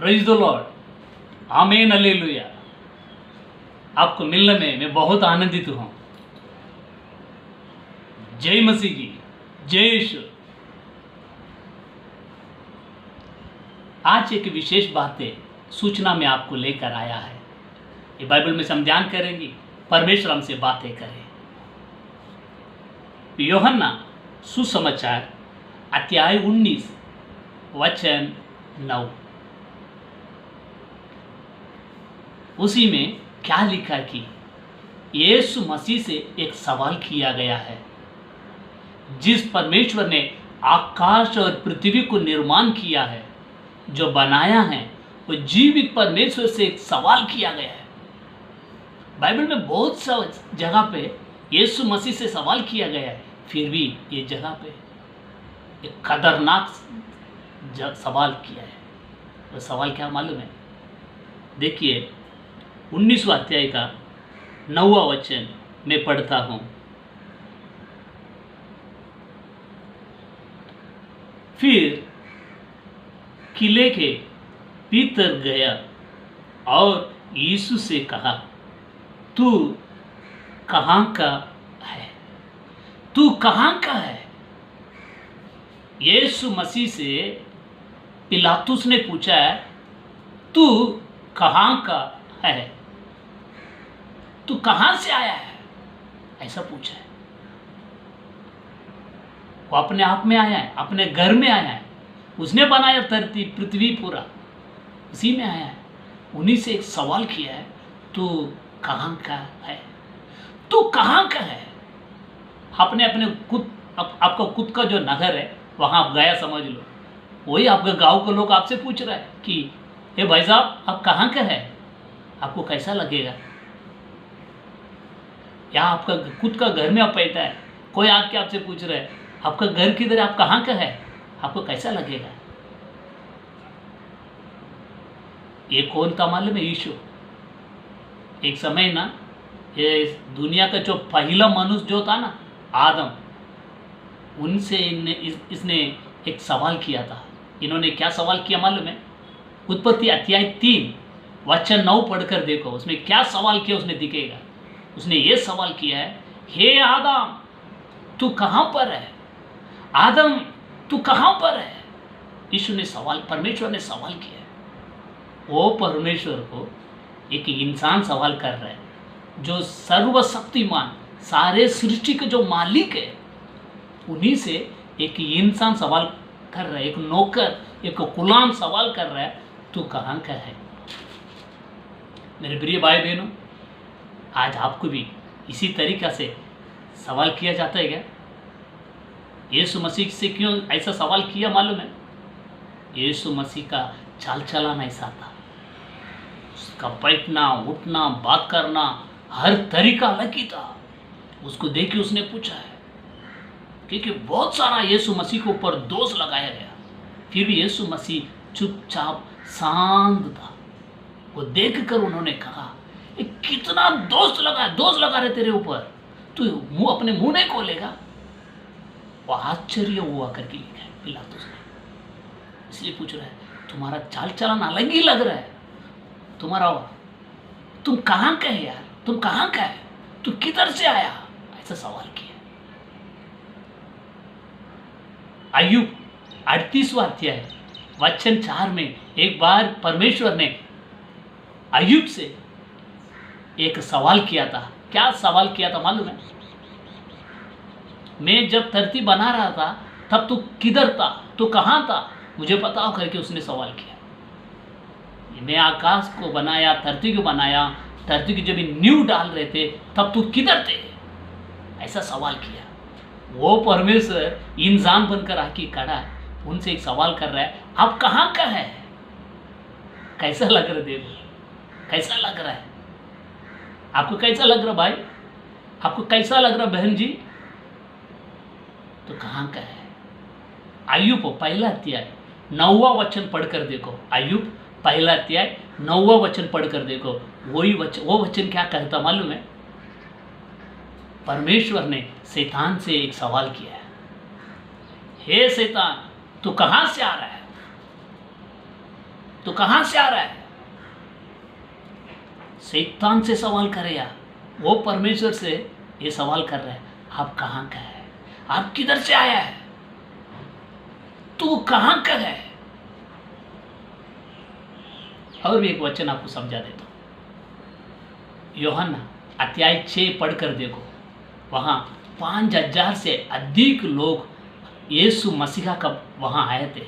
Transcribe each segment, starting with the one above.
Praise the Lord, आमीन, hallelujah. आपको मिलने में मैं बहुत आनंदित हूँ। जय मसीह की, जय यीशु। आज एक विशेष बातें सूचना में आपको लेकर आया है। ये बाइबल में से हम ध्यान करेंगे, परमेश्वर हमसे बातें करें। यूहन्ना सुसमाचार अध्याय 19 वचन 9, उसी में क्या लिखा कि यीशु मसीह से एक सवाल किया गया है। जिस परमेश्वर ने आकाश और पृथ्वी को निर्माण किया है, जो बनाया है, वो जीवित परमेश्वर से एक सवाल किया गया है। बाइबल में बहुत सा जगह पे यीशु मसीह से सवाल किया गया है, फिर भी ये जगह पे एक खतरनाक सवाल किया है। वो सवाल क्या मालूम है? देखिए 19वां अध्याय का 9वां वचन मैं पढ़ता हूँ। फिर किले के भीतर गया और यीशु से कहा, तू कहाँ का है? तू कहाँ का है? यीशु मसीह से पिलातुस ने पूछा है, तू कहाँ का है? तू कहाँ से आया है? ऐसा पूछा है। वो अपने आप में आया है, अपने घर में आया है। उसने बनाया धरती पृथ्वी पूरा, उसी में आया है। उन्हीं से एक सवाल किया है, तू कहाँ का है? तू कहाँ का है? आपने अपने खुद आपका खुद का जो नगर है वहाँ आप गया समझ लो। वही आपके गांव के लोग आपसे पूछ रहे हैं कि हे भाई साहब आप कहाँ का है? आपको कैसा लगेगा? या आपका खुद का घर में आप बैठा है, कोई आके आपसे पूछ रहा है आपका घर किधर है, आप कहाँ का है? आपको कैसा लगेगा? ये कौन था मालूम है? यीशु। एक समय ना ये दुनिया का जो पहला मनुष्य जो था ना, आदम, उनसे इसने एक सवाल किया था। इन्होंने क्या सवाल किया मालूम है? उत्पत्ति अध्याय 3 वचन 9 पढ़कर देखो, उसमें क्या सवाल किया उसने दिखेगा। उसने ये सवाल किया है, हे आदम तू कहाँ पर है? आदम तू कहाँ पर है? यीशु ने सवाल, परमेश्वर ने सवाल किया है। वो परमेश्वर को एक इंसान सवाल कर रहा है, जो सर्वशक्तिमान सारे सृष्टि के जो मालिक है, उन्हीं से एक इंसान सवाल कर रहा है, एक नौकर, एक गुलाम सवाल कर रहा है, तू कहाँ का है? मेरे प्रिय भाई बहनों, आज आपको भी इसी तरीक़ा से सवाल किया जाता है क्या? यीशु मसीह से क्यों ऐसा सवाल किया मालूम है? यीशु मसीह का चाल चलाना ऐसा था, उसका बैठना, उठना, बात करना, हर तरीका अलग ही था। उसको देख के उसने पूछा है, क्योंकि बहुत सारा यीशु मसीह के ऊपर दोष लगाया गया, फिर भी यीशु मसीह चुपचाप शांत था। वो देख कर उन्होंने कहा, कितना दोष लगा रहे तेरे ऊपर, तू अपने मुंह नहीं खोलेगा? वो आश्चर्य हुआ करके लिखा है पिलातुस ने। इसलिए पूछ रहा है, तुम्हारा चाल चलन अलग ही लग रहा है, तुम कहाँ का है यार? तुम कहाँ का है? तू किधर से आया? ऐसा सवाल किया। अय्यूब 38वां अध्याय वचन 4 में एक बार परमेश्वर ने अय्यूब से एक सवाल किया था। क्या सवाल किया था मालूम है? मैं जब धरती बना रहा था तब तू किधर था? तू कहाँ था? मुझे पता हो करके उसने सवाल किया। मैं आकाश को बनाया, धरती को बनाया, धरती की जब नींव डाल रहे थे तब तू किधर थे? ऐसा सवाल किया। वो परमेश्वर इंसान बनकर आके खड़ा है, उनसे एक सवाल कर रहा है, आप कहाँ का है? कैसा लग रहा है? देखो कैसा लग रहा है? आपको कैसा लग रहा भाई? आपको कैसा लग रहा बहन जी? तो कहाँ का है? अय्यूब पहला अध्याय 9वां वचन पढ़कर देखो। अय्यूब पहला अध्याय 9वां वचन पढ़कर देखो। वो वचन क्या कहता मालूम है? परमेश्वर ने शैतान से एक सवाल किया है, हे शैतान तू कहाँ से आ रहा है? तो कहां से आ रहा है? शैतान से सवाल करे यार, वो परमेश्वर से ये सवाल कर रहा है, आप कहां का है? आप किधर से आया है? तू कहां का है? और भी एक वचन आपको समझा देता हूं। यूहन्ना अध्याय 6 पढ़कर देखो, वहां 5,000 से अधिक लोग यीशु मसीहा का वहां आए थे।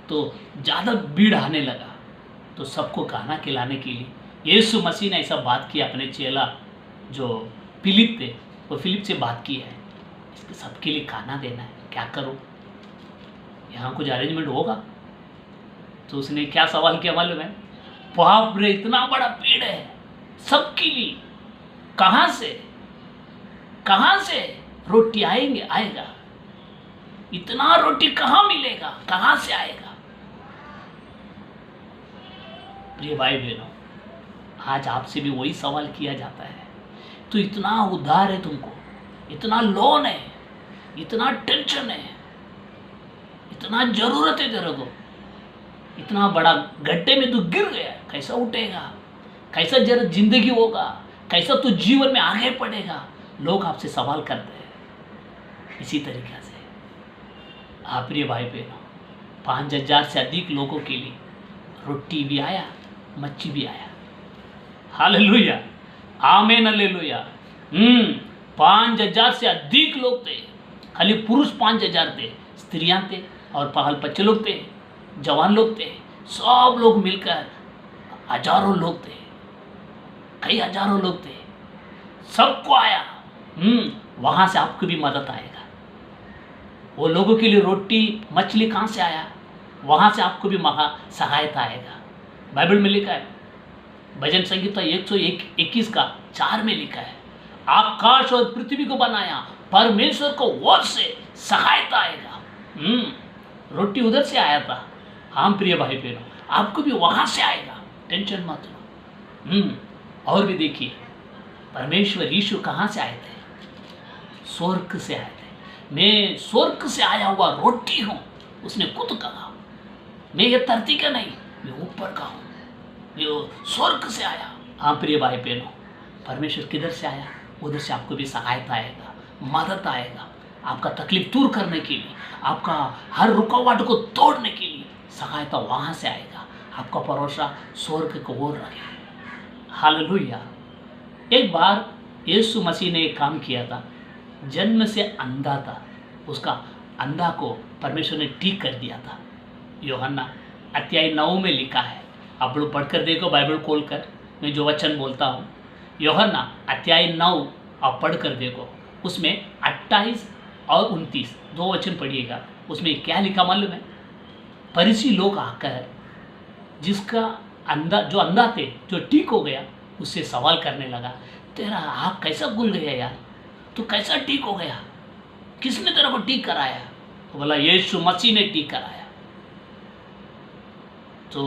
तो ज़्यादा भीड़ आने लगा, तो सबको खाना खिलाने के लिए यीशु मसीह ने ऐसा बात किया अपने चेला जो फिलिप थे, वो फिलिप से बात की है, इसके सबके लिए खाना देना है, क्या करूं? यहाँ कुछ अरेंजमेंट होगा? तो उसने क्या सवाल किया मालूम है? बाप रे, इतना बड़ा पेड़ है सबके लिए, कहां से रोटी आएगा? इतना रोटी कहां मिलेगा? कहां से आएगा? प्रिय भाई बहनों, आज आपसे भी वही सवाल किया जाता है। तो इतना उधार है तुमको, इतना लोन है, इतना टेंशन है, इतना जरूरत है तेरे को, इतना बड़ा गड्ढे में तू गिर गया, कैसा उठेगा? कैसा जरा जिंदगी होगा? कैसा तू जीवन में आगे बढ़ेगा? लोग आपसे सवाल करते हैं। इसी तरीके से आप प्रिय भाई बहनों, 5,000 से अधिक लोगों के लिए रोटी भी आया, मच्छी भी आया। हालेलुया, आमीन, हालेलुया। 5,000 से अधिक लोग थे, खाली पुरुष 5,000 थे, स्त्रियां थे और बाल बच्चे लोग थे, जवान लोग थे, सब लोग मिलकर हजारों लोग थे, कई हजारों लोग थे, सबको आया। वहां से आपको भी मदद आएगा। वो लोगों के लिए रोटी मछली कहां से आया? वहां से आपको भी महा सहायता आएगा। बाइबल में लिखा है, भजन संगीता 121 का 4 में लिखा है, आकाश और पृथ्वी को बनाया परमेश्वर को ओर से सहायता आएगा। रोटी उधर से आया था। हाँ प्रिय भाई बहनों, आपको भी वहां से आएगा, टेंशन मत लो। और भी देखिए, परमेश्वर यीशु कहां से आए थे? स्वर्ग से आए थे। मैं स्वर्ग से आया हुआ रोटी हूं, उसने खुद कहा। मैं ये धरती का नहीं, मैं ऊपर का हूं, मैं स्वर्ग से आया। हाँ प्रिय भाई बहनों, परमेश्वर किधर से आया? उधर से आपको भी सहायता आएगा, मदद आएगा, आपका तकलीफ दूर करने के लिए, आपका हर रुकावट को तोड़ने के लिए सहायता वहां से आएगा। आपका भरोसा स्वर्ग को ओर रखे। हालेलुया। एक बार यीशु मसीह ने एक काम किया था, जन्म से अंधा था, उसका अंधा को परमेश्वर ने ठीक कर दिया था। यूहन्ना अध्याय 9 में लिखा है, आप लोग पढ़कर देखो बाइबल खोलकर, मैं जो वचन बोलता हूँ। यूहन्ना अध्याय 9 आप पढ़कर देखो, उसमें 28 और 29 दो वचन पढ़िएगा। उसमें क्या लिखा मालूम है? फरीसी लोग आकर जिसका अंधा, जो अंधा थे, जो ठीक हो गया, उससे सवाल करने लगा, तेरा आँख कैसा खुल गया यार? तू कैसा ठीक हो गया? किसने तेरा को ठीक कराया? तो बोला यीशु मसीह ने ठीक कराया। तो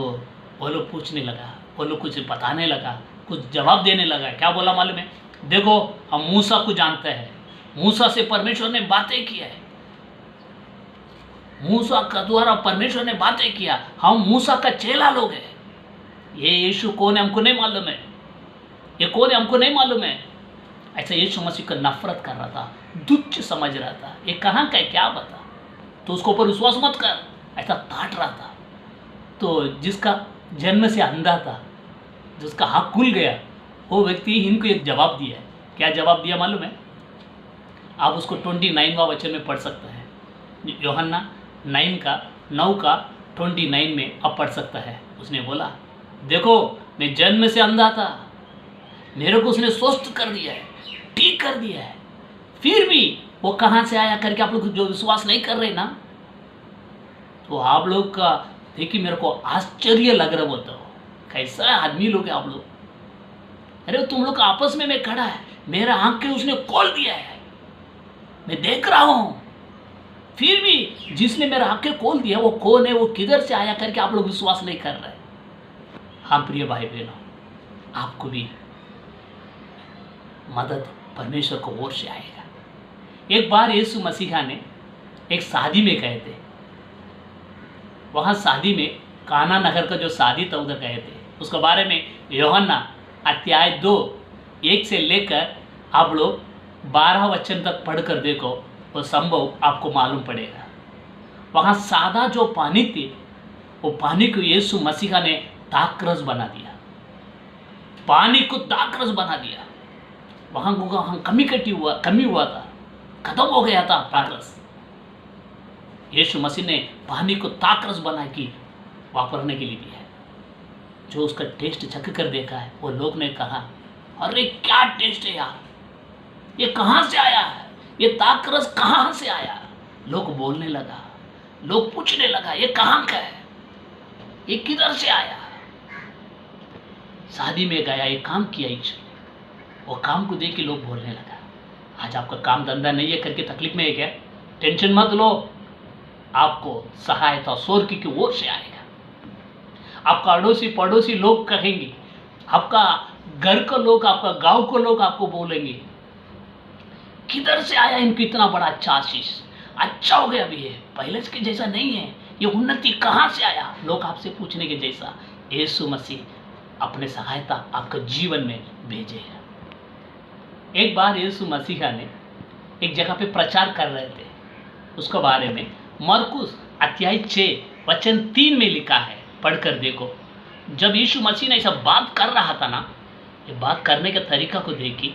वो लोग पूछने लगा, वो लोग कुछ बताने लगा, कुछ जवाब देने लगा। क्या बोला मालूम है? देखो, हम मूसा को जानते हैं, मूसा से परमेश्वर ने बातें किया है, मूसा का द्वारा परमेश्वर ने बातें किया, हम मूसा का चेला लोग हैं। ये यीशु कौन है हमको नहीं मालूम है, ये कौन है हमको नहीं मालूम है। ऐसा यीशु मसीह का नफरत कर रहा था, तुच्छ समझ रहा था, ये कहाँ का है क्या बता, तो उसके ऊपर विश्वास मत कर, ऐसा ताट रहा था। तो जिसका जन्म से अंधा था, जिसका हाथ खुल गया, वो व्यक्ति इनको एक जवाब दिया है। क्या जवाब दिया मालूम है? आप उसको 29वां वचन में पढ़ सकते हैं। यूहन्ना 9 का 29 में आप पढ़ सकता है। उसने बोला, देखो मैं जन्म से अंधा था, मेरे को उसने स्वस्थ कर दिया है, ठीक कर दिया है, फिर भी वो कहाँ से आया करके आप लोग जो विश्वास नहीं कर रहे ना, तो आप लोग का देखिए, मेरे को आश्चर्य लग रहा बोलता हो, कैसा आदमी लोग है आप लोग। अरे तुम लोग आपस में मैं खड़ा है, मेरा आंखें उसने खोल दिया है, मैं देख रहा हूँ, फिर भी जिसने मेरा आंखें खोल दिया वो कौन है, वो किधर से आया करके आप लोग विश्वास नहीं कर रहे। हाँ प्रिय भाई बहनों, आपको भी मदद परमेश्वर को ओर से आएगा। एक बार यीशु मसीहा ने एक शादी में गए थे, वहाँ शादी में काना नगर का जो शादी था उधर गए थे। उसके बारे में यूहन्ना अध्याय 2 1 से लेकर आप लोग 12 वचन तक पढ़कर देखो, वो संभव आपको मालूम पड़ेगा। वहाँ सादा जो पानी थी, वो पानी को यीशु मसीहा ने दाखरस बना दिया, पानी को दाखरस बना दिया। वहाँ कमी हुआ था, खत्म हो गया था दाखरस। यीशु मसीह ने पानी को दाखरस बना के वापरने के लिए दिया है। जो उसका टेस्ट चख कर देखा है, वो लोग ने कहा, अरे क्या टेस्ट है यार, ये कहाँ से आया है, ये दाखरस कहाँ से आया। लोग बोलने लगा, लोग पूछने लगा, ये कहाँ का है, ये किधर से आया। शादी में गया, एक काम किया ईश्वर ने, वो काम को देख के लोग बोलने लगा, आज आपका काम धंधा नहीं है करके तकलीफ में है क्या, टेंशन मत लो, आपको सहायता स्वर्ग की ओर से आएगा। आपका अड़ोसी पड़ोसी लोग कहेंगे, आपका घर का लोग, आपका गांव को लोग आपको बोलेंगे, किधर से आया इनको इतना बड़ा अच्छा आशीष, अच्छा हो गया अभी है, पहले के जैसा नहीं है, ये उन्नति कहाँ से आया। लोग आपसे पूछने के जैसा यीशु मसीह अपने सहायता आपके जीवन में भेजेगा। एक बार यीशु मसीहा ने एक जगह पे प्रचार कर रहे थे, उसके बारे में मरकुस अध्याय 6 वचन 3 में लिखा है, पढ़कर देखो। जब यीशु मसीह ने ऐसा बात कर रहा था ना, ये बात करने के तरीका को देखी,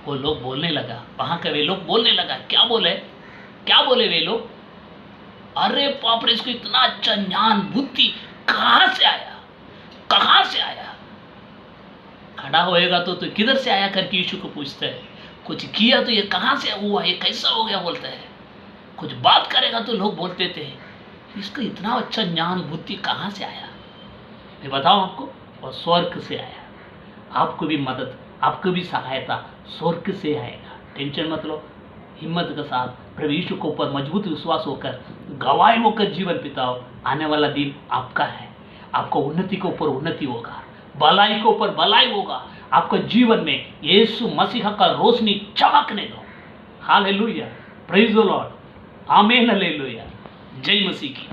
वो लोग बोलने लगा, वहाँ के वे लोग बोलने लगा, क्या बोले वे लोग, अरे बाप रे, इसको इतना अच्छा ज्ञान बुद्धि कहाँ से आया। खड़ा होएगा तो किधर से आया करके यीशु को पूछता है, कुछ किया तो ये कहाँ से हुआ, ये कैसा हो गया बोलता है। कुछ बात करेगा तो लोग बोलते थे, इसको इतना अच्छा ज्ञान बुद्धि कहाँ से आया। मैं बताऊं आपको, वो स्वर्ग से आया। आपको भी मदद, आपको भी सहायता स्वर्ग से आएगा। टेंशन मत लो, हिम्मत के साथ प्रभु यीशु के ऊपर मजबूत विश्वास होकर, गवाही होकर जीवन बिताओ। आने वाला दिन आपका है, आपको उन्नति के ऊपर उन्नति होगा, भलाई के ऊपर भलाई होगा। आपको जीवन में यीशु मसीह का रोशनी चमकने दो। हालेलुया, प्रेज द लॉर्ड, आमीन, हालेलुया, जय मसीह की।